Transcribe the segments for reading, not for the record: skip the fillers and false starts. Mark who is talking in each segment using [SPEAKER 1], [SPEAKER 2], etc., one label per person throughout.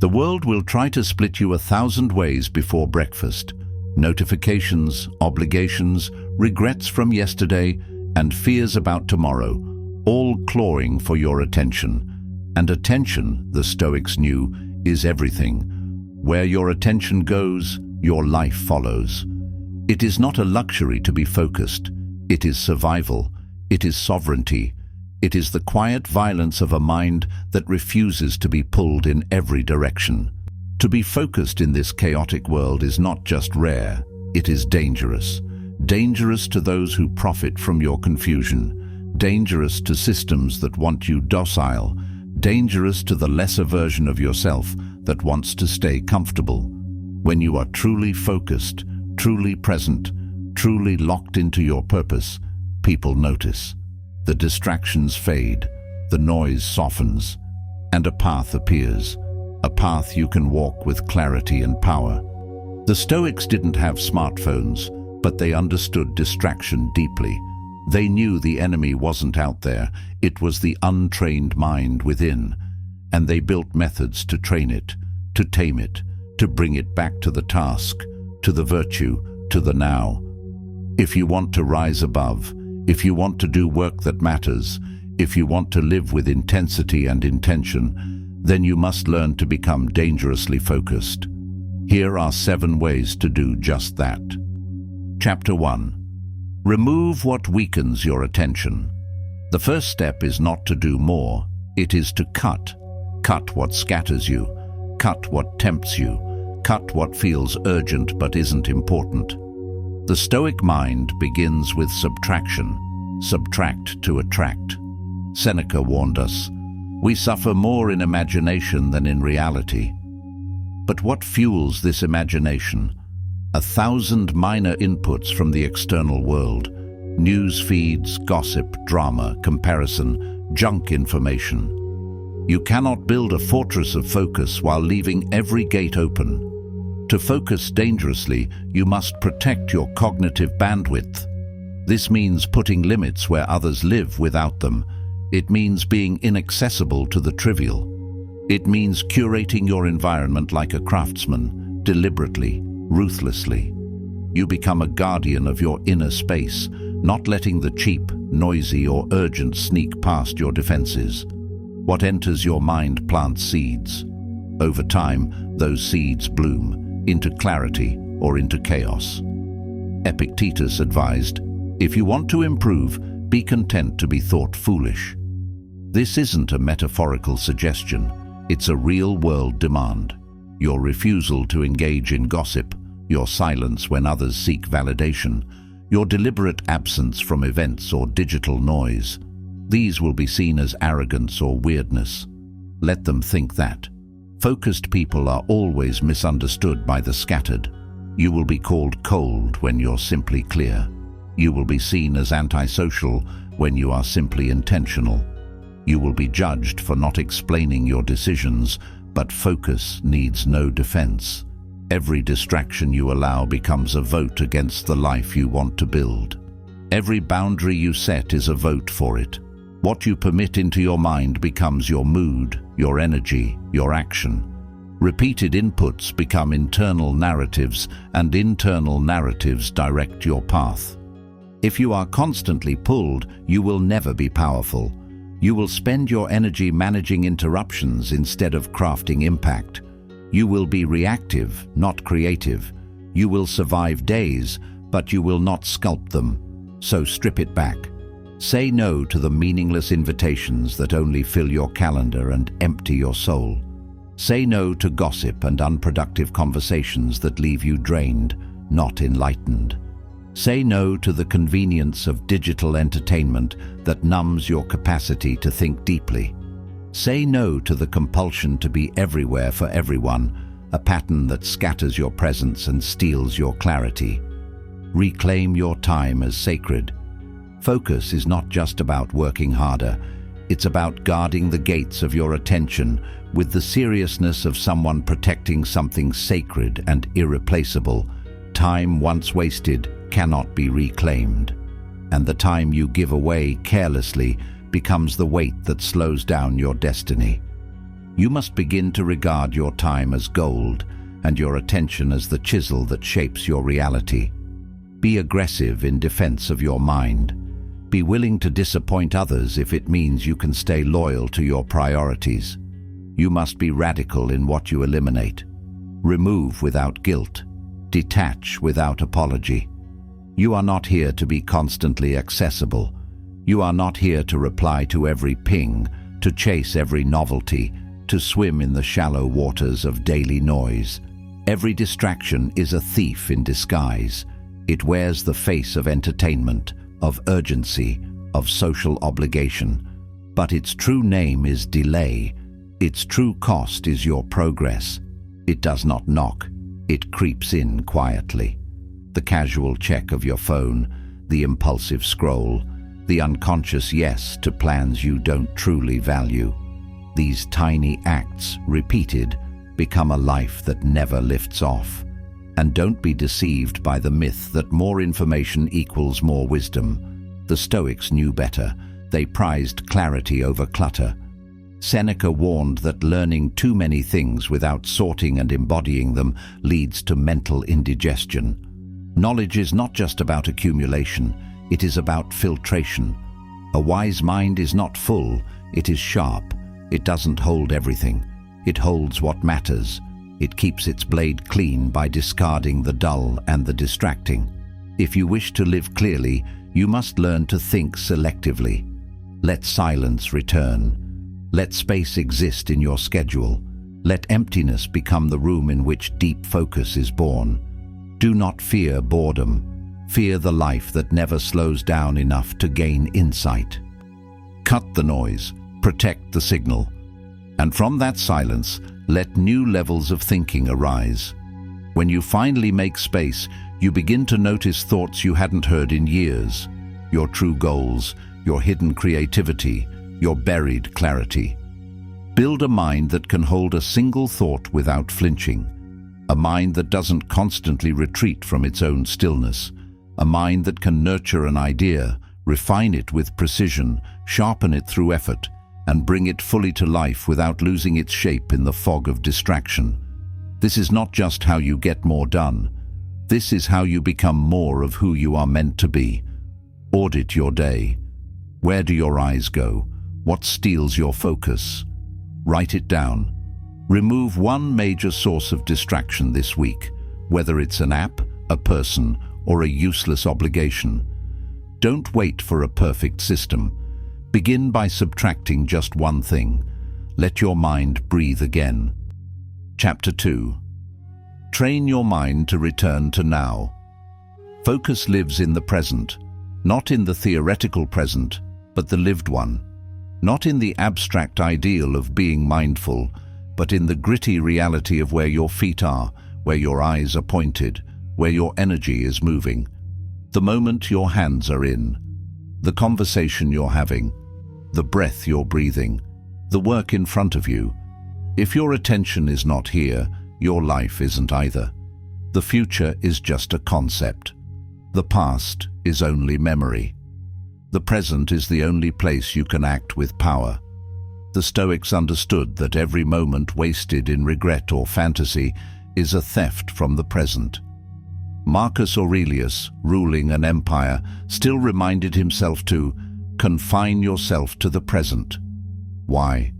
[SPEAKER 1] The world will try to split you 1,000 ways before breakfast. Notifications, obligations, regrets from yesterday, and fears about tomorrow, all clawing for your attention. And attention, the Stoics knew, is everything. Where your attention goes, your life follows. It is not a luxury to be focused. It is survival. It is sovereignty. It is the quiet violence of a mind that refuses to be pulled in every direction. To be focused in this chaotic world is not just rare, it is dangerous. Dangerous to those who profit from your confusion. Dangerous to systems that want you docile. Dangerous to the lesser version of yourself that wants to stay comfortable. When you are truly focused, truly present, truly locked into your purpose, people notice. The distractions fade, the noise softens, and a path appears. A path you can walk with clarity and power. The Stoics didn't have smartphones, but they understood distraction deeply. They knew the enemy wasn't out there, it was the untrained mind within. And they built methods to train it, to tame it, to bring it back to the task, to the virtue, to the now. If you want to rise above, if you want to do work that matters, if you want to live with intensity and intention, then you must learn to become dangerously focused. Here are 7 ways to do just that. Chapter 1. Remove what weakens your attention. The first step is not to do more, it is to cut. Cut what scatters you, cut what tempts you, cut what feels urgent but isn't important. The Stoic mind begins with subtraction. Subtract to attract. Seneca warned us, we suffer more in imagination than in reality. But what fuels this imagination? 1,000 minor inputs from the external world. News feeds, gossip, drama, comparison, junk information. You cannot build a fortress of focus while leaving every gate open. To focus dangerously, you must protect your cognitive bandwidth. This means putting limits where others live without them. It means being inaccessible to the trivial. It means curating your environment like a craftsman, deliberately, ruthlessly. You become a guardian of your inner space, not letting the cheap, noisy, or urgent sneak past your defenses. What enters your mind plants seeds. Over time, those seeds bloom into clarity or into chaos. Epictetus advised, if you want to improve, be content to be thought foolish. This isn't a metaphorical suggestion, it's a real-world demand. Your refusal to engage in gossip, your silence when others seek validation, your deliberate absence from events or digital noise. These will be seen as arrogance or weirdness. Let them think that. Focused people are always misunderstood by the scattered. You will be called cold when you're simply clear. You will be seen as antisocial when you are simply intentional. You will be judged for not explaining your decisions, but focus needs no defense. Every distraction you allow becomes a vote against the life you want to build. Every boundary you set is a vote for it. What you permit into your mind becomes your mood, your energy, your action. Repeated inputs become internal narratives, and internal narratives direct your path. If you are constantly pulled, you will never be powerful. You will spend your energy managing interruptions instead of crafting impact. You will be reactive, not creative. You will survive days, but you will not sculpt them. So strip it back. Say no to the meaningless invitations that only fill your calendar and empty your soul. Say no to gossip and unproductive conversations that leave you drained, not enlightened. Say no to the convenience of digital entertainment that numbs your capacity to think deeply. Say no to the compulsion to be everywhere for everyone, a pattern that scatters your presence and steals your clarity. Reclaim your time as sacred. Focus is not just about working harder, it's about guarding the gates of your attention with the seriousness of someone protecting something sacred and irreplaceable. Time once wasted cannot be reclaimed, and the time you give away carelessly becomes the weight that slows down your destiny. You must begin to regard your time as gold and your attention as the chisel that shapes your reality. Be aggressive in defense of your mind. Be willing to disappoint others if it means you can stay loyal to your priorities. You must be radical in what you eliminate. Remove without guilt. Detach without apology. You are not here to be constantly accessible. You are not here to reply to every ping, to chase every novelty, to swim in the shallow waters of daily noise. Every distraction is a thief in disguise. It wears the face of entertainment, of urgency, of social obligation. But its true name is delay. Its true cost is your progress. It does not knock. It creeps in quietly. The casual check of your phone, the impulsive scroll, the unconscious yes to plans you don't truly value. These tiny acts, repeated, become a life that never lifts off. And don't be deceived by the myth that more information equals more wisdom. The Stoics knew better. They prized clarity over clutter. Seneca warned that learning too many things without sorting and embodying them leads to mental indigestion. Knowledge is not just about accumulation, it is about filtration. A wise mind is not full, it is sharp. It doesn't hold everything. It holds what matters. It keeps its blade clean by discarding the dull and the distracting. If you wish to live clearly, you must learn to think selectively. Let silence return. Let space exist in your schedule. Let emptiness become the room in which deep focus is born. Do not fear boredom. Fear the life that never slows down enough to gain insight. Cut the noise. Protect the signal. And from that silence, let new levels of thinking arise. When you finally make space, you begin to notice thoughts you hadn't heard in years. Your true goals, your hidden creativity, your buried clarity. Build a mind that can hold a single thought without flinching. A mind that doesn't constantly retreat from its own stillness. A mind that can nurture an idea, refine it with precision, sharpen it through effort, and bring it fully to life without losing its shape in the fog of distraction. This is not just how you get more done. This is how you become more of who you are meant to be. Audit your day. Where do your eyes go? What steals your focus? Write it down. Remove one major source of distraction this week, whether it's an app, a person, or a useless obligation. Don't wait for a perfect system. Begin by subtracting just one thing. Let your mind breathe again. Chapter 2. Train your mind to return to now. Focus lives in the present, not in the theoretical present, but the lived one. Not in the abstract ideal of being mindful, but in the gritty reality of where your feet are, where your eyes are pointed, where your energy is moving. The moment your hands are in, the conversation you're having, the breath you're breathing, the work in front of you. If your attention is not here, your life isn't either. The future is just a concept. The past is only memory. The present is the only place you can act with power. The Stoics understood that every moment wasted in regret or fantasy is a theft from the present. Marcus Aurelius, ruling an empire, still reminded himself to confine yourself to the present. Why?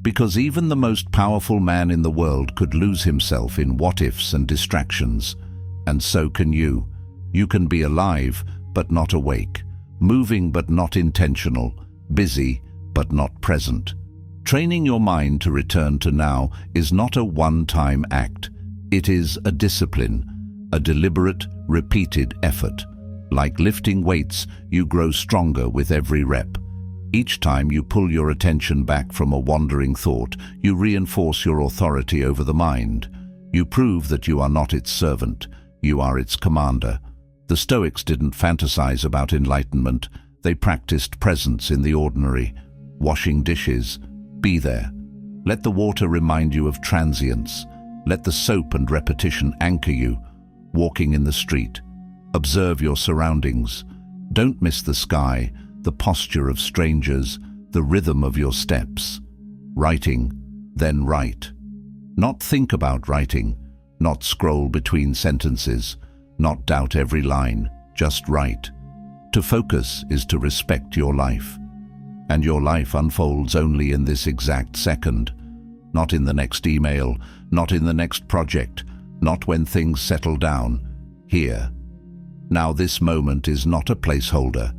[SPEAKER 1] Because even the most powerful man in the world could lose himself in what-ifs and distractions. And so can you. You can be alive, but not awake, moving but not intentional, busy but not present. Training your mind to return to now is not a one-time act. It is a discipline, a deliberate, repeated effort. Like lifting weights, you grow stronger with every rep. Each time you pull your attention back from a wandering thought, you reinforce your authority over the mind. You prove that you are not its servant, you are its commander. The Stoics didn't fantasize about enlightenment, they practiced presence in the ordinary. Washing dishes, be there. Let the water remind you of transience. Let the soap and repetition anchor you. Walking in the street, observe your surroundings. Don't miss the sky, the posture of strangers, the rhythm of your steps. Writing, then write. Not think about writing, not scroll between sentences, not doubt every line, just write. To focus is to respect your life. And your life unfolds only in this exact second, not in the next email, not in the next project, not when things settle down. Here. Now this moment is not a placeholder.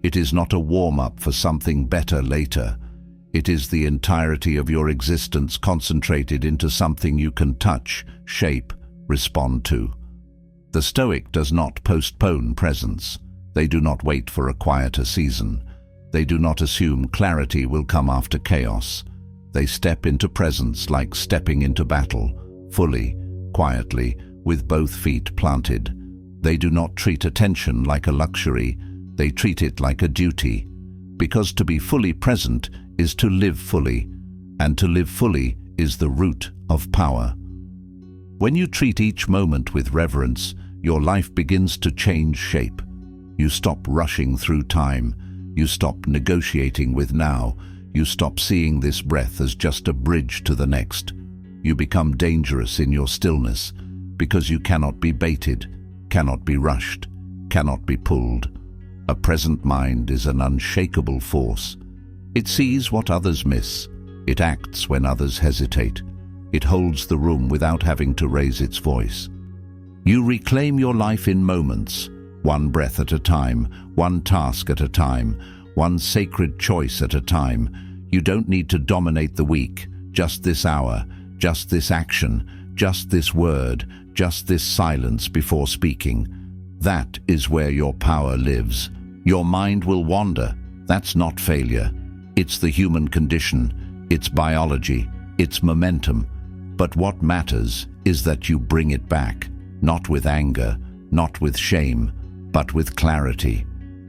[SPEAKER 1] It is not a warm-up for something better later. It is the entirety of your existence concentrated into something you can touch, shape, respond to. The Stoic does not postpone presence. They do not wait for a quieter season. They do not assume clarity will come after chaos. They step into presence like stepping into battle, fully, quietly, with both feet planted. They do not treat attention like a luxury. They treat it like a duty. Because to be fully present is to live fully, and to live fully is the root of power. When you treat each moment with reverence, your life begins to change shape. You stop rushing through time. You stop negotiating with now. You stop seeing this breath as just a bridge to the next. You become dangerous in your stillness because you cannot be baited, cannot be rushed, cannot be pulled. A present mind is an unshakable force. It sees what others miss. It acts when others hesitate. It holds the room without having to raise its voice. You reclaim your life in moments, one breath at a time, one task at a time, one sacred choice at a time. You don't need to dominate the week, just this hour, just this action, just this word, just this silence before speaking. That is where your power lives. Your mind will wander. That's not failure. It's the human condition. It's biology. It's momentum. But what matters is that you bring it back, not with anger, not with shame, but with clarity.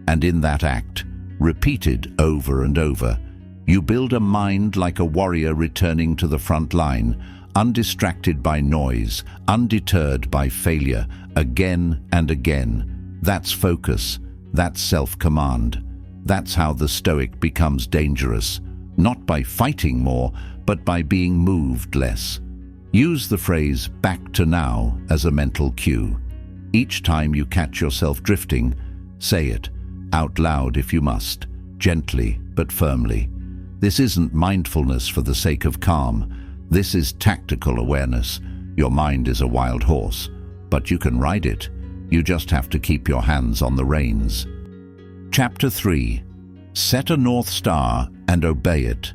[SPEAKER 1] And in that act, repeated over and over, you build a mind like a warrior returning to the front line, undistracted by noise, undeterred by failure, again and again. That's focus. That's self-command. That's how the Stoic becomes dangerous, not by fighting more, but by being moved less. Use the phrase "back to now" as a mental cue. Each time you catch yourself drifting, say it, out loud if you must, gently but firmly. This isn't mindfulness for the sake of calm. This is tactical awareness. Your mind is a wild horse, but you can ride it. You just have to keep your hands on the reins. Chapter 3. Set a North Star and obey it.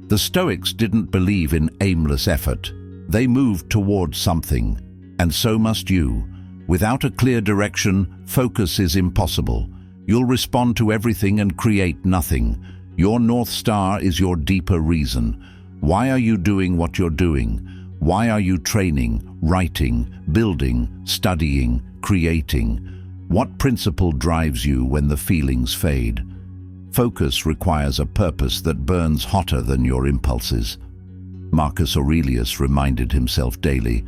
[SPEAKER 1] The Stoics didn't believe in aimless effort. They moved towards something, and so must you. Without a clear direction, focus is impossible. You'll respond to everything and create nothing. Your North Star is your deeper reason. Why are you doing what you're doing? Why are you training, writing, building, studying, creating? What principle drives you when the feelings fade? Focus requires a purpose that burns hotter than your impulses. Marcus Aurelius reminded himself daily.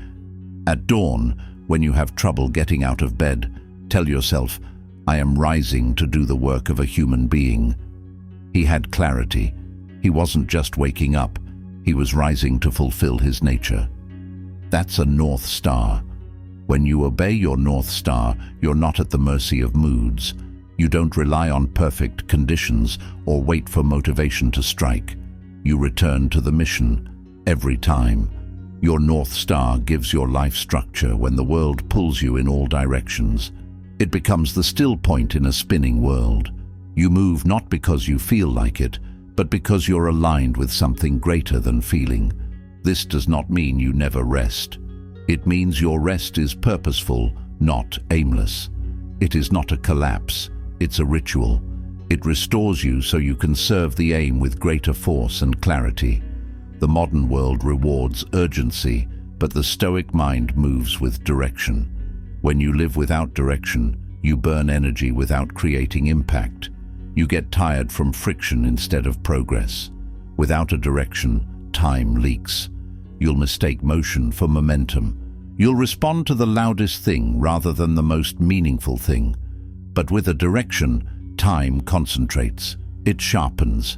[SPEAKER 1] At dawn, when you have trouble getting out of bed, tell yourself, "I am rising to do the work of a human being." He had clarity. He wasn't just waking up. He was rising to fulfill his nature. That's a North Star. When you obey your North Star, you're not at the mercy of moods. You don't rely on perfect conditions or wait for motivation to strike. You return to the mission every time. Your North Star gives your life structure when the world pulls you in all directions. It becomes the still point in a spinning world. You move not because you feel like it, but because you're aligned with something greater than feeling. This does not mean you never rest. It means your rest is purposeful, not aimless. It is not a collapse, it's a ritual. It restores you so you can serve the aim with greater force and clarity. The modern world rewards urgency, but the Stoic mind moves with direction. When you live without direction, you burn energy without creating impact. You get tired from friction instead of progress. Without a direction, time leaks. You'll mistake motion for momentum. You'll respond to the loudest thing rather than the most meaningful thing. But with a direction, time concentrates. It sharpens.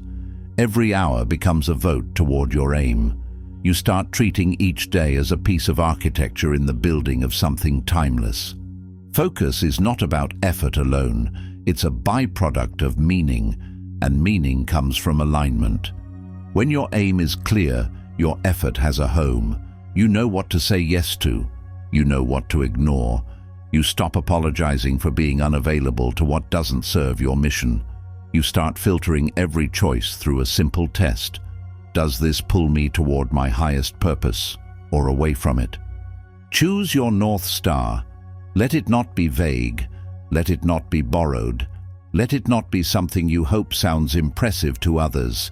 [SPEAKER 1] Every hour becomes a vote toward your aim. You start treating each day as a piece of architecture in the building of something timeless. Focus is not about effort alone, it's a byproduct of meaning, and meaning comes from alignment. When your aim is clear, your effort has a home. You know what to say yes to. You know what to ignore. You stop apologizing for being unavailable to what doesn't serve your mission. You start filtering every choice through a simple test. Does this pull me toward my highest purpose or away from it? Choose your North Star. Let it not be vague. Let it not be borrowed. Let it not be something you hope sounds impressive to others.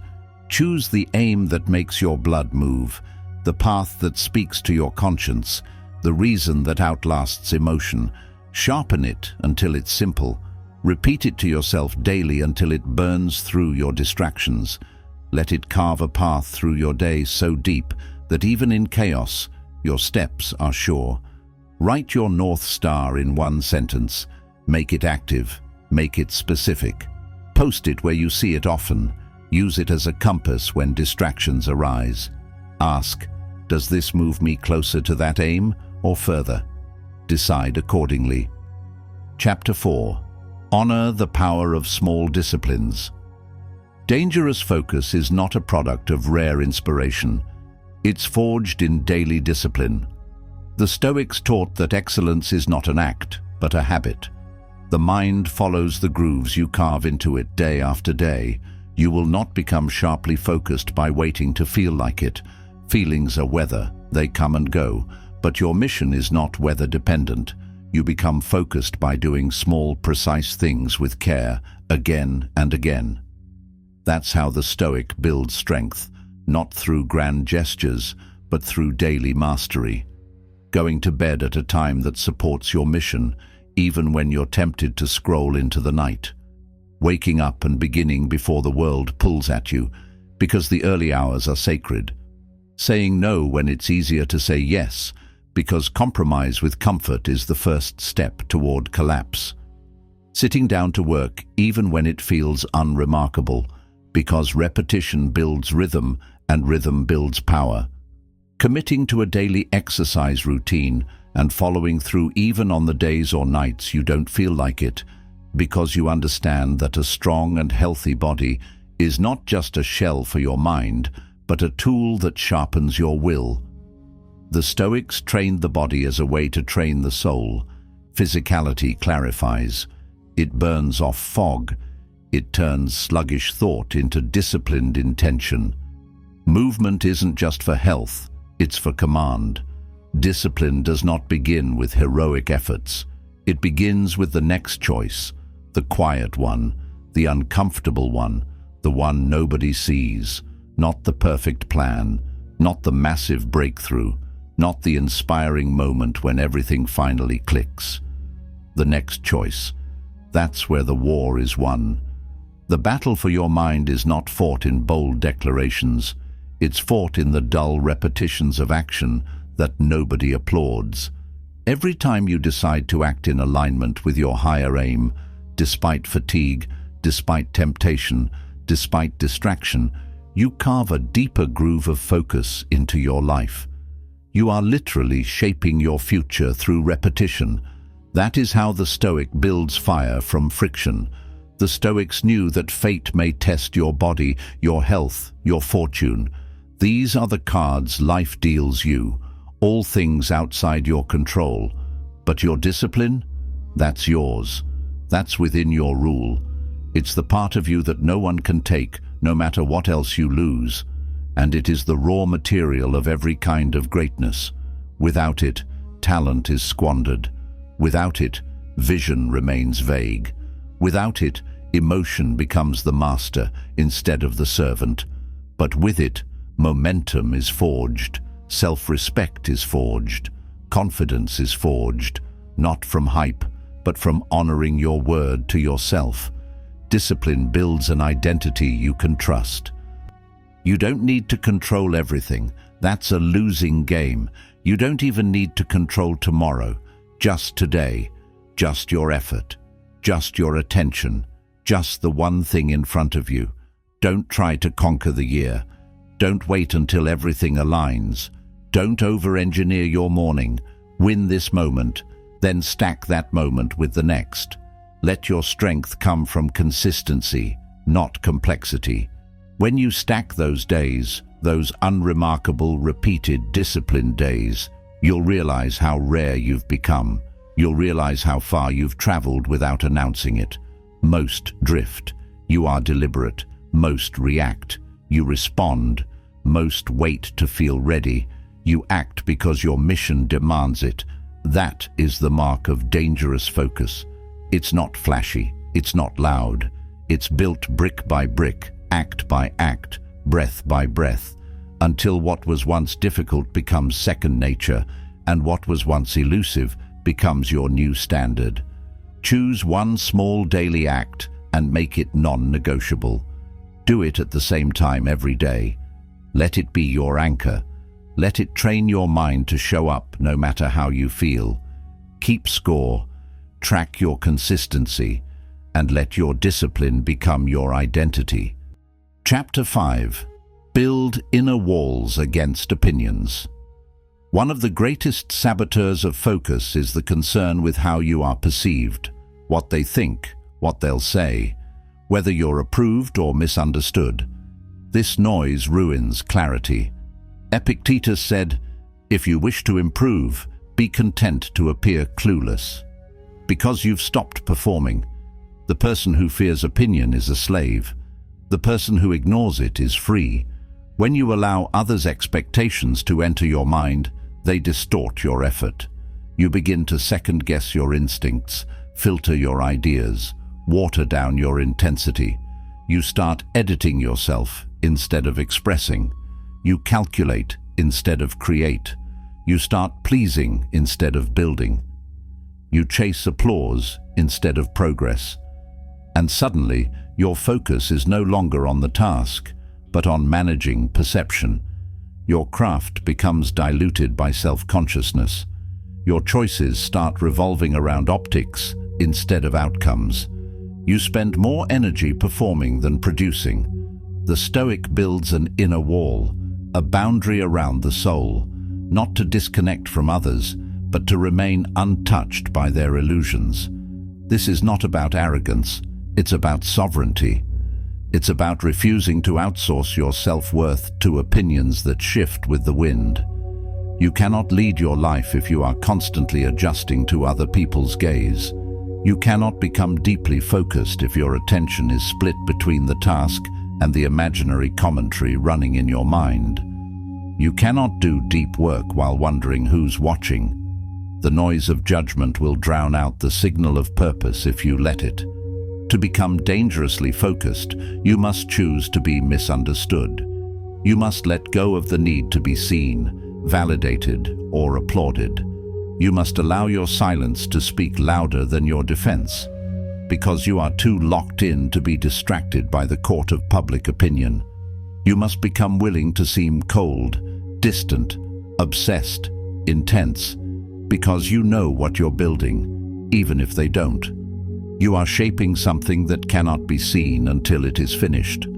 [SPEAKER 1] Choose the aim that makes your blood move, the path that speaks to your conscience, the reason that outlasts emotion. Sharpen it until it's simple. Repeat it to yourself daily until it burns through your distractions. Let it carve a path through your day so deep that even in chaos, your steps are sure. Write your North Star in one sentence. Make it active. Make it specific. Post it where you see it often. Use it as a compass when distractions arise. Ask, does this move me closer to that aim or further? Decide accordingly. Chapter 4. Honor the power of small disciplines. Dangerous focus is not a product of rare inspiration. It's forged in daily discipline. The Stoics taught that excellence is not an act, but a habit. The mind follows the grooves you carve into it day after day. You will not become sharply focused by waiting to feel like it. Feelings are weather, they come and go, but your mission is not weather dependent. You become focused by doing small, precise things with care, again and again. That's how the Stoic builds strength, not through grand gestures, but through daily mastery. Going to bed at a time that supports your mission, even when you're tempted to scroll into the night. Waking up and beginning before the world pulls at you, because the early hours are sacred. Saying no when it's easier to say yes, because compromise with comfort is the first step toward collapse. Sitting down to work even when it feels unremarkable, because repetition builds rhythm and rhythm builds power. Committing to a daily exercise routine and following through even on the days or nights you don't feel like it, because you understand that a strong and healthy body is not just a shell for your mind, but a tool that sharpens your will. The Stoics trained the body as a way to train the soul. Physicality clarifies. It burns off fog. It turns sluggish thought into disciplined intention. Movement isn't just for health, it's for command. Discipline does not begin with heroic efforts. It begins with the next choice, the quiet one, the uncomfortable one, the one nobody sees, not the perfect plan, not the massive breakthrough, not the inspiring moment when everything finally clicks. The next choice, that's where the war is won. The battle for your mind is not fought in bold declarations. It's fought in the dull repetitions of action that nobody applauds. Every time you decide to act in alignment with your higher aim, despite fatigue, despite temptation, despite distraction, you carve a deeper groove of focus into your life. You are literally shaping your future through repetition. That is how the Stoic builds fire from friction. The Stoics knew that fate may test your body, your health, your fortune. These are the cards life deals you, all things outside your control. But your discipline? That's yours. That's within your rule. It's the part of you that no one can take, no matter what else you lose. And it is the raw material of every kind of greatness. Without it, talent is squandered. Without it, vision remains vague. Without it, emotion becomes the master instead of the servant. But with it, momentum is forged, self-respect is forged, confidence is forged, not from hype, but from honoring your word to yourself. Discipline builds an identity you can trust. You don't need to control everything. That's a losing game. You don't even need to control tomorrow. Just today. Just your effort. Just your attention. Just the one thing in front of you. Don't try to conquer the year. Don't wait until everything aligns. Don't over-engineer your morning. Win this moment, then stack that moment with the next. Let your strength come from consistency, not complexity. When you stack those days, those unremarkable, repeated, disciplined days, you'll realize how rare you've become. You'll realize how far you've traveled without announcing it. Most drift. You are deliberate. Most react. You respond. Most wait to feel ready. You act because your mission demands it. That is the mark of dangerous focus. It's not flashy. It's not loud. It's built brick by brick, act by act, breath by breath, until what was once difficult becomes second nature, and what was once elusive becomes your new standard. Choose one small daily act and make it non-negotiable. Do it at the same time every day. Let it be your anchor. Let it train your mind to show up no matter how you feel. Keep score, track your consistency, and let your discipline become your identity. Chapter 5. Build inner walls against opinions. One of the greatest saboteurs of focus is the concern with how you are perceived, what they think, what they'll say, whether you're approved or misunderstood. This noise ruins clarity. Epictetus said, "If you wish to improve, be content to appear clueless." Because you've stopped performing. The person who fears opinion is a slave. The person who ignores it is free. When you allow others' expectations to enter your mind, they distort your effort. You begin to second-guess your instincts, filter your ideas, water down your intensity. You start editing yourself instead of expressing. You calculate instead of create. You start pleasing instead of building. You chase applause instead of progress. And suddenly, your focus is no longer on the task, but on managing perception. Your craft becomes diluted by self-consciousness. Your choices start revolving around optics instead of outcomes. You spend more energy performing than producing. The Stoic builds an inner wall, a boundary around the soul, not to disconnect from others, but to remain untouched by their illusions. This is not about arrogance, it's about sovereignty. It's about refusing to outsource your self-worth to opinions that shift with the wind. You cannot lead your life if you are constantly adjusting to other people's gaze. You cannot become deeply focused if your attention is split between the task and the imaginary commentary running in your mind. You cannot do deep work while wondering who's watching. The noise of judgment will drown out the signal of purpose if you let it. To become dangerously focused, you must choose to be misunderstood. You must let go of the need to be seen, validated, or applauded. You must allow your silence to speak louder than your defense, because you are too locked in to be distracted by the court of public opinion. You must become willing to seem cold, distant, obsessed, intense, because you know what you're building, even if they don't. You are shaping something that cannot be seen until it is finished.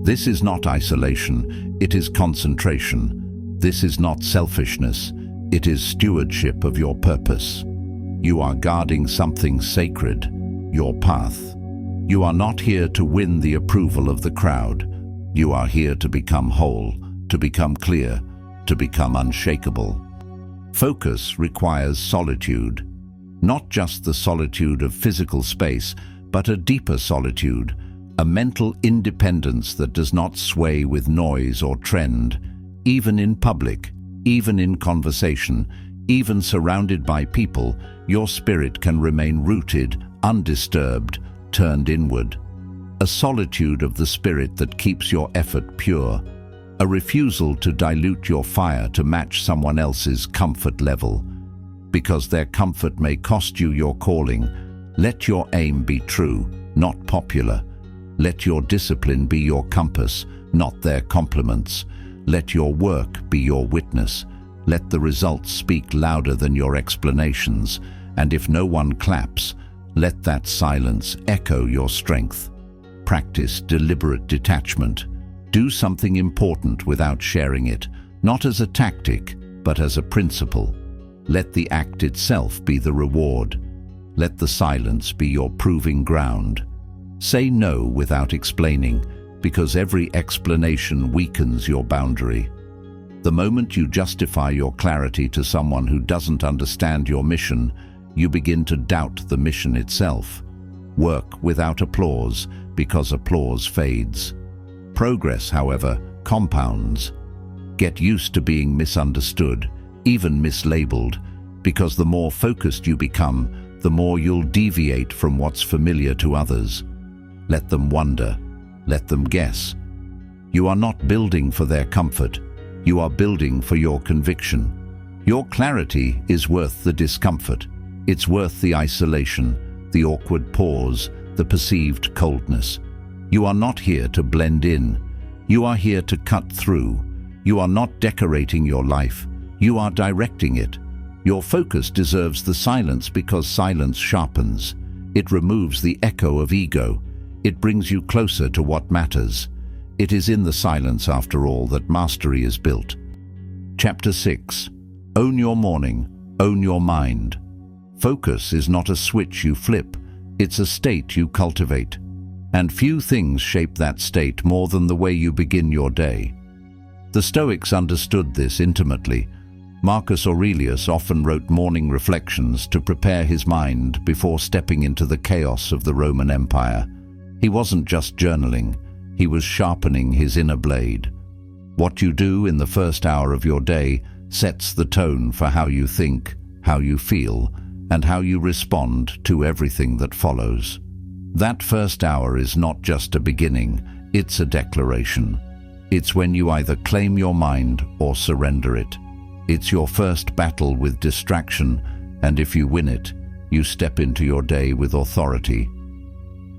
[SPEAKER 1] This is not isolation, it is concentration. This is not selfishness, it is stewardship of your purpose. You are guarding something sacred, your path. You are not here to win the approval of the crowd. You are here to become whole, to become clear, to become unshakable. Focus requires solitude. Not just the solitude of physical space, but a deeper solitude, a mental independence that does not sway with noise or trend, even in public, even in conversation, even surrounded by people. Your spirit can remain rooted, undisturbed, turned inward. A solitude of the spirit that keeps your effort pure, a refusal to dilute your fire to match someone else's comfort level. Because their comfort may cost you your calling, let your aim be true, not popular. Let your discipline be your compass, not their compliments. Let your work be your witness. Let the results speak louder than your explanations. And if no one claps, let that silence echo your strength. Practice deliberate detachment. Do something important without sharing it, not as a tactic, but as a principle. Let the act itself be the reward. Let the silence be your proving ground. Say no without explaining, because every explanation weakens your boundary. The moment you justify your clarity to someone who doesn't understand your mission, you begin to doubt the mission itself. Work without applause, because applause fades. Progress, however, compounds. Get used to being misunderstood, even mislabeled, because the more focused you become, the more you'll deviate from what's familiar to others. Let them wonder. Let them guess. You are not building for their comfort. You are building for your conviction. Your clarity is worth the discomfort. It's worth the isolation, the awkward pause, the perceived coldness. You are not here to blend in. You are here to cut through. You are not decorating your life. You are directing it. Your focus deserves the silence because silence sharpens. It removes the echo of ego. It brings you closer to what matters. It is in the silence, after all, that mastery is built. Chapter 6. Own your morning. Own your mind. Focus is not a switch you flip. It's a state you cultivate. And few things shape that state more than the way you begin your day. The Stoics understood this intimately. Marcus Aurelius often wrote morning reflections to prepare his mind before stepping into the chaos of the Roman Empire. He wasn't just journaling, he was sharpening his inner blade. What you do in the first hour of your day sets the tone for how you think, how you feel, and how you respond to everything that follows. That first hour is not just a beginning, it's a declaration. It's when you either claim your mind or surrender it. It's your first battle with distraction, and if you win it, you step into your day with authority.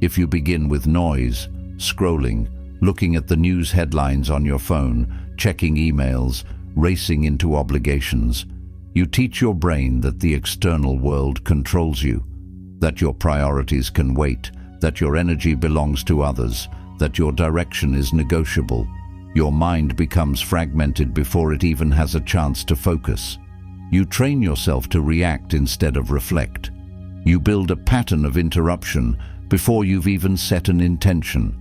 [SPEAKER 1] If you begin with noise, scrolling, looking at the news headlines on your phone, checking emails, racing into obligations, you teach your brain that the external world controls you, that your priorities can wait, that your energy belongs to others, that your direction is negotiable. Your mind becomes fragmented before it even has a chance to focus. You train yourself to react instead of reflect. You build a pattern of interruption before you've even set an intention.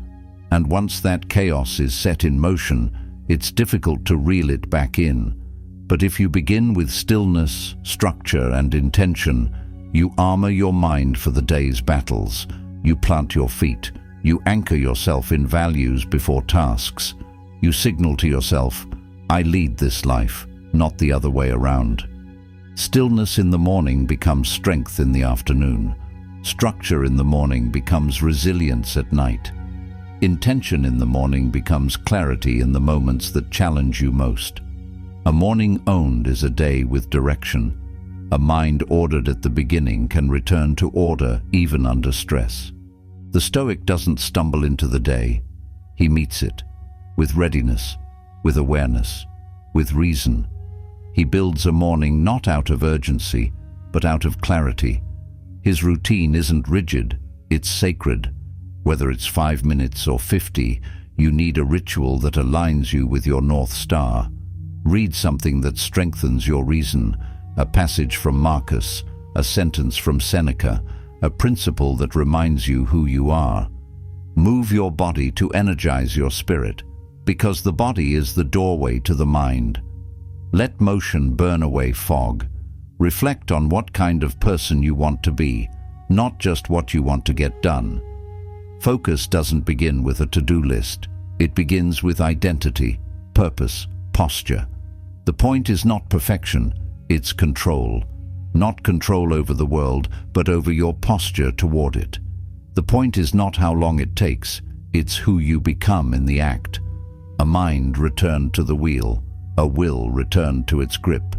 [SPEAKER 1] And once that chaos is set in motion, it's difficult to reel it back in. But if you begin with stillness, structure, and intention, you armor your mind for the day's battles. You plant your feet. You anchor yourself in values before tasks. You signal to yourself, I lead this life, not the other way around. Stillness in the morning becomes strength in the afternoon. Structure in the morning becomes resilience at night. Intention in the morning becomes clarity in the moments that challenge you most. A morning owned is a day with direction. A mind ordered at the beginning can return to order even under stress. The Stoic doesn't stumble into the day. He meets it with readiness, with awareness, with reason. He builds a morning not out of urgency, but out of clarity. His routine isn't rigid, it's sacred. Whether it's 5 minutes or 50, you need a ritual that aligns you with your North Star. Read something that strengthens your reason, a passage from Marcus, a sentence from Seneca, a principle that reminds you who you are. Move your body to energize your spirit, because the body is the doorway to the mind. Let motion burn away fog. Reflect on what kind of person you want to be, not just what you want to get done. Focus doesn't begin with a to-do list. It begins with identity, purpose, posture. The point is not perfection, it's control. Not control over the world, but over your posture toward it. The point is not how long it takes, it's who you become in the act. A mind returned to the wheel, a will returned to its grip.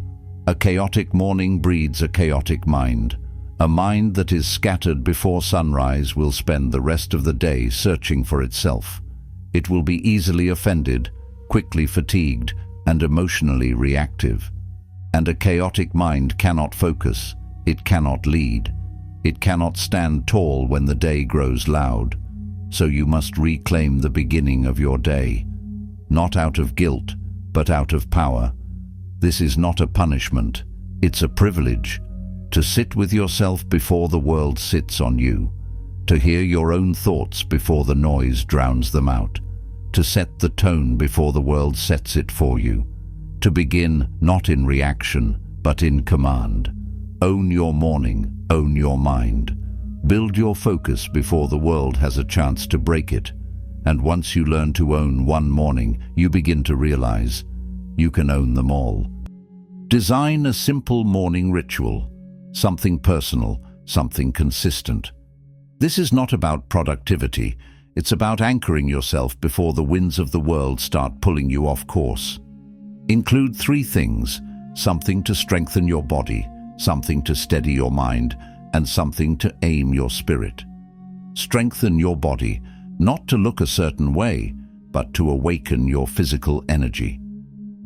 [SPEAKER 1] A chaotic morning breeds a chaotic mind. A mind that is scattered before sunrise will spend the rest of the day searching for itself. It will be easily offended, quickly fatigued, and emotionally reactive. And a chaotic mind cannot focus, it cannot lead, it cannot stand tall when the day grows loud. So you must reclaim the beginning of your day. not out of guilt, but out of power. This is not a punishment, it's a privilege. To sit with yourself before the world sits on you. To hear your own thoughts before the noise drowns them out. To set the tone before the world sets it for you. To begin not in reaction, but in command. Own your morning, own your mind. Build your focus before the world has a chance to break it. And once you learn to own one morning, you begin to realize you can own them all. Design a simple morning ritual, something personal, something consistent. This is not about productivity, it's about anchoring yourself before the winds of the world start pulling you off course. Include 3 things: something to strengthen your body, something to steady your mind, and something to aim your spirit. Strengthen your body, not to look a certain way, but to awaken your physical energy.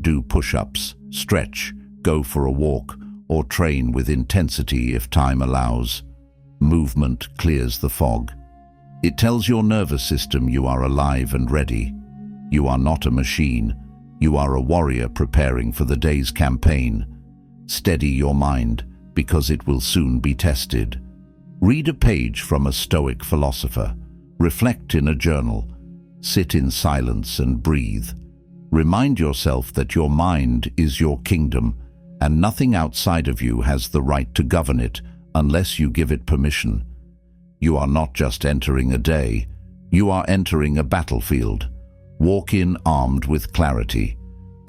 [SPEAKER 1] Do push-ups, stretch, go for a walk, or train with intensity if time allows. Movement clears the fog. It tells your nervous system you are alive and ready. You are not a machine. You are a warrior preparing for the day's campaign. Steady your mind, because it will soon be tested. Read a page from a Stoic philosopher. Reflect in a journal. Sit in silence and breathe. Remind yourself that your mind is your kingdom, and nothing outside of you has the right to govern it unless you give it permission. You are not just entering a day, you are entering a battlefield. Walk in armed with clarity.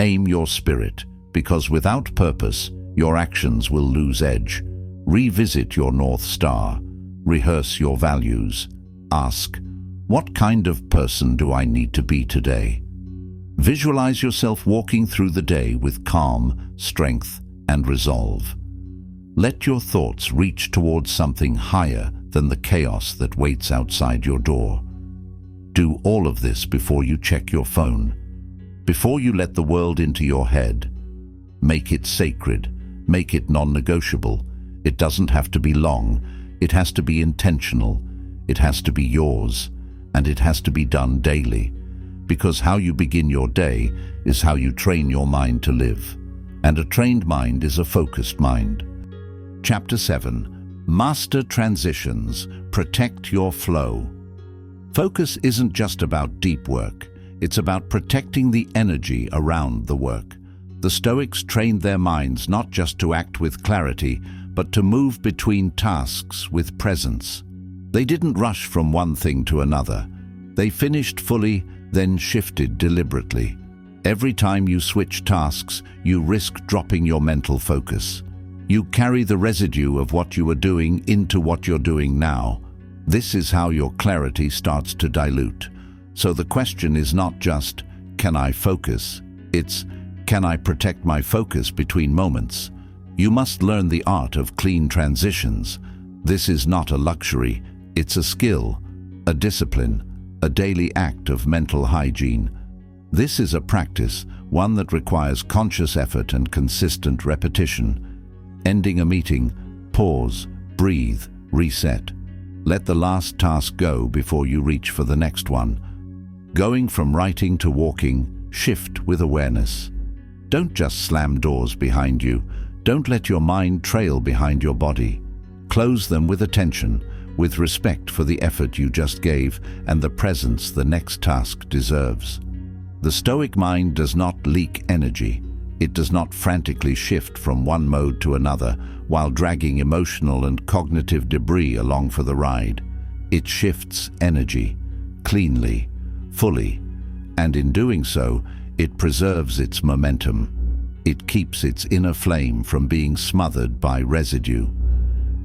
[SPEAKER 1] Aim your spirit, because without purpose, your actions will lose edge. Revisit your North Star. Rehearse your values. Ask, what kind of person do I need to be today? Visualize yourself walking through the day with calm, strength, and resolve. Let your thoughts reach towards something higher than the chaos that waits outside your door. Do all of this before you check your phone. Before you let the world into your head. Make it sacred. Make it non-negotiable. It doesn't have to be long. It has to be intentional. It has to be yours. And it has to be done daily. Because how you begin your day is how you train your mind to live. And a trained mind is a focused mind. Chapter 7. Master Transitions. Protect your flow. Focus isn't just about deep work. It's about protecting the energy around the work. The Stoics trained their minds not just to act with clarity, but to move between tasks with presence. They didn't rush from one thing to another. They finished fully, then shifted deliberately. Every time you switch tasks, you risk dropping your mental focus. You carry the residue of what you were doing into what you're doing now. This is how your clarity starts to dilute. So the question is not just, can I focus? It's, can I protect my focus between moments? You must learn the art of clean transitions. This is not a luxury, it's a skill, a discipline, a daily act of mental hygiene. This is a practice, one that requires conscious effort and consistent repetition. Ending a meeting, pause, breathe, reset. Let the last task go before you reach for the next one. Going from writing to walking, shift with awareness. Don't just slam doors behind you. Don't let your mind trail behind your body. Close them with attention, with respect for the effort you just gave and the presence the next task deserves. The Stoic mind does not leak energy. It does not frantically shift from one mode to another while dragging emotional and cognitive debris along for the ride. It shifts energy, cleanly, fully, and in doing so, it preserves its momentum. It keeps its inner flame from being smothered by residue.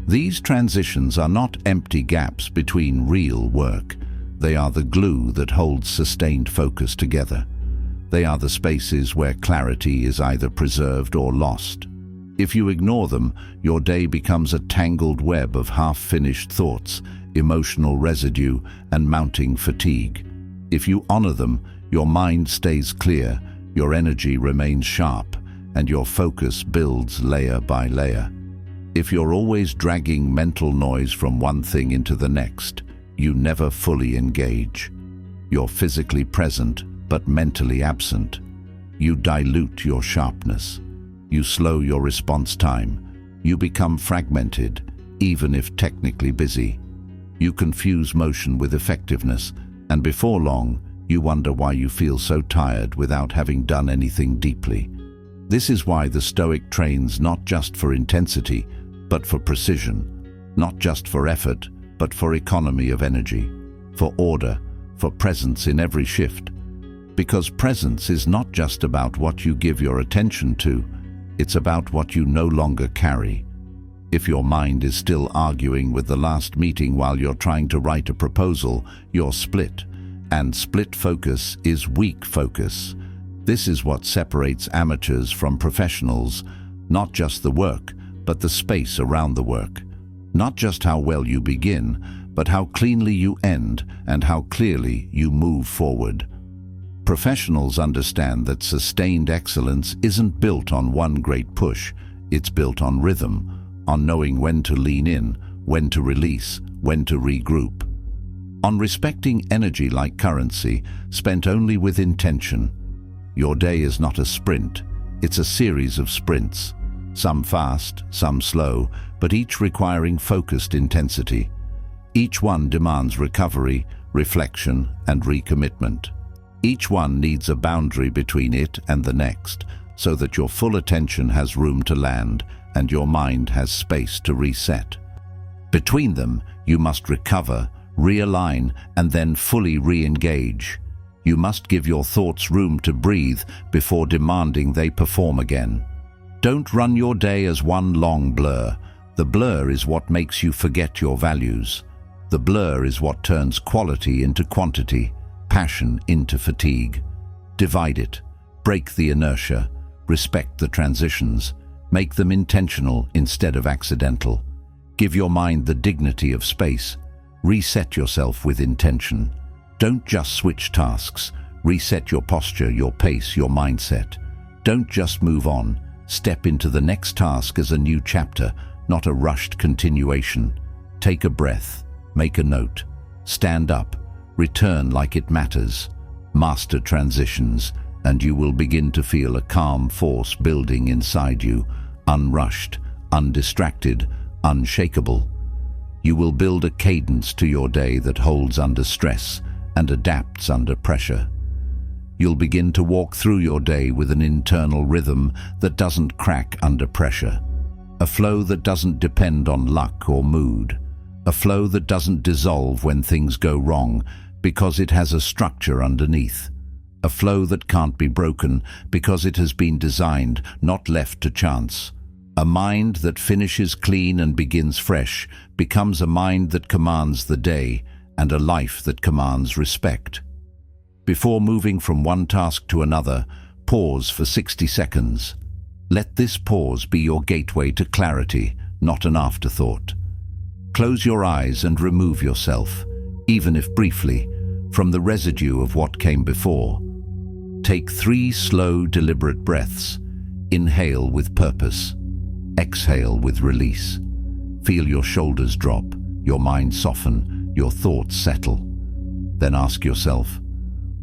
[SPEAKER 1] These transitions are not empty gaps between real work. They are the glue that holds sustained focus together. They are the spaces where clarity is either preserved or lost. If you ignore them, your day becomes a tangled web of half-finished thoughts, emotional residue, and mounting fatigue. If you honor them, your mind stays clear, your energy remains sharp, and your focus builds layer by layer. If you're always dragging mental noise from one thing into the next, you never fully engage. You're physically present, but mentally absent. You dilute your sharpness. You slow your response time. You become fragmented, even if technically busy. You confuse motion with effectiveness, and before long, you wonder why you feel so tired without having done anything deeply. This is why the Stoic trains not just for intensity, but for precision, not just for effort, but for economy of energy, for order, for presence in every shift. Because presence is not just about what you give your attention to, it's about what you no longer carry. If your mind is still arguing with the last meeting while you're trying to write a proposal, you're split. And split focus is weak focus. This is what separates amateurs from professionals, not just the work, but the space around the work. Not just how well you begin, but how cleanly you end and how clearly you move forward. Professionals understand that sustained excellence isn't built on one great push. It's built on rhythm, on knowing when to lean in, when to release, when to regroup. On respecting energy like currency, spent only with intention. Your day is not a sprint, it's a series of sprints. Some fast, some slow, but each requiring focused intensity. Each one demands recovery, reflection, and recommitment. Each one needs a boundary between it and the next, so that your full attention has room to land and your mind has space to reset. Between them, you must recover, realign, and then fully re-engage. You must give your thoughts room to breathe before demanding they perform again. Don't run your day as one long blur. The blur is what makes you forget your values. The blur is what turns quality into quantity, passion into fatigue. Divide it, break the inertia, respect the transitions, make them intentional instead of accidental. Give your mind the dignity of space. Reset yourself with intention. Don't just switch tasks. Reset your posture, your pace, your mindset. Don't just move on. Step into the next task as a new chapter, not a rushed continuation. Take a breath. Make a note. Stand up. Return like it matters. Master transitions, and you will begin to feel a calm force building inside you, unrushed, undistracted, unshakable. You will build a cadence to your day that holds under stress and adapts under pressure. You'll begin to walk through your day with an internal rhythm that doesn't crack under pressure. A flow that doesn't depend on luck or mood. A flow that doesn't dissolve when things go wrong because it has a structure underneath. A flow that can't be broken because it has been designed, not left to chance. A mind that finishes clean and begins fresh becomes a mind that commands the day and a life that commands respect. Before moving from one task to another, pause for 60 seconds. Let this pause be your gateway to clarity, not an afterthought. Close your eyes and remove yourself, even if briefly, from the residue of what came before. Take 3 slow, deliberate breaths. Inhale with purpose. Exhale with release. Feel your shoulders drop, your mind soften, your thoughts settle. Then ask yourself,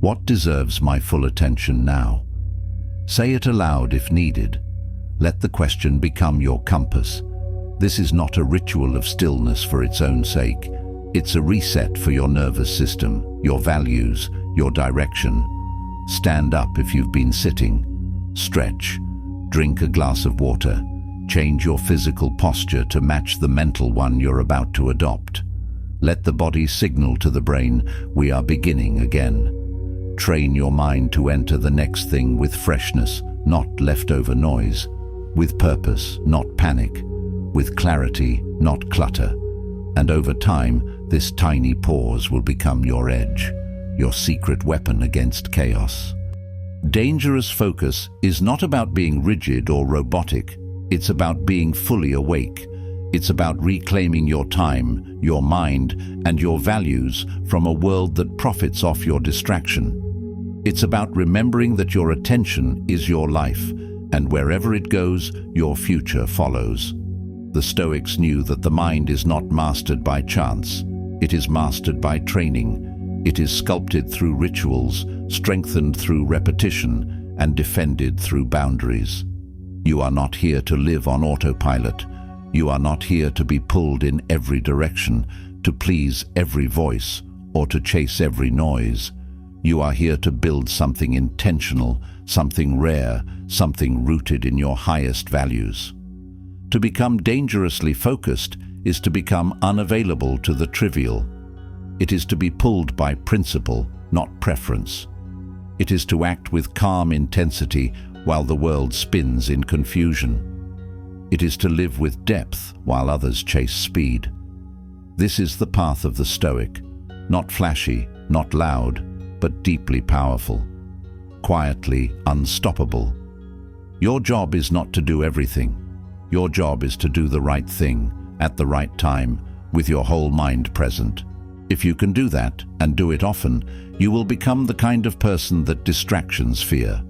[SPEAKER 1] what deserves my full attention now? Say it aloud if needed. Let the question become your compass. This is not a ritual of stillness for its own sake. It's a reset for your nervous system, your values, your direction. Stand up if you've been sitting. Stretch. Drink a glass of water. Change your physical posture to match the mental one you're about to adopt. Let the body signal to the brain, we are beginning again. Train your mind to enter the next thing with freshness, not leftover noise. With purpose, not panic. With clarity, not clutter. And over time, this tiny pause will become your edge, your secret weapon against chaos. Dangerous focus is not about being rigid or robotic. It's about being fully awake. It's about reclaiming your time, your mind, and your values from a world that profits off your distraction. It's about remembering that your attention is your life, and wherever it goes, your future follows. The Stoics knew that the mind is not mastered by chance. It is mastered by training. It is sculpted through rituals, strengthened through repetition, and defended through boundaries. You are not here to live on autopilot. You are not here to be pulled in every direction, to please every voice, or to chase every noise. You are here to build something intentional, something rare, something rooted in your highest values. To become dangerously focused is to become unavailable to the trivial. It is to be pulled by principle, not preference. It is to act with calm intensity while the world spins in confusion. It is to live with depth while others chase speed. This is the path of the Stoic, not flashy, not loud, but deeply powerful, quietly unstoppable. Your job is not to do everything. Your job is to do the right thing, at the right time, with your whole mind present. If you can do that, and do it often, you will become the kind of person that distractions fear,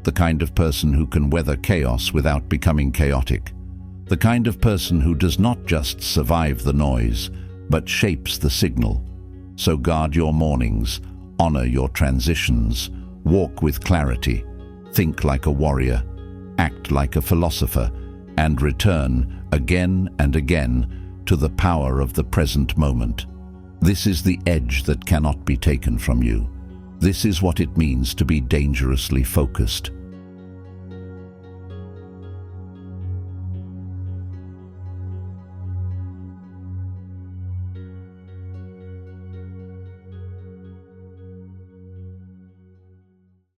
[SPEAKER 1] the kind of person who can weather chaos without becoming chaotic, the kind of person who does not just survive the noise, but shapes the signal. So guard your mornings, honor your transitions, walk with clarity, think like a warrior, act like a philosopher, and return again and again to the power of the present moment. This is the edge that cannot be taken from you. This is what it means to be dangerously focused.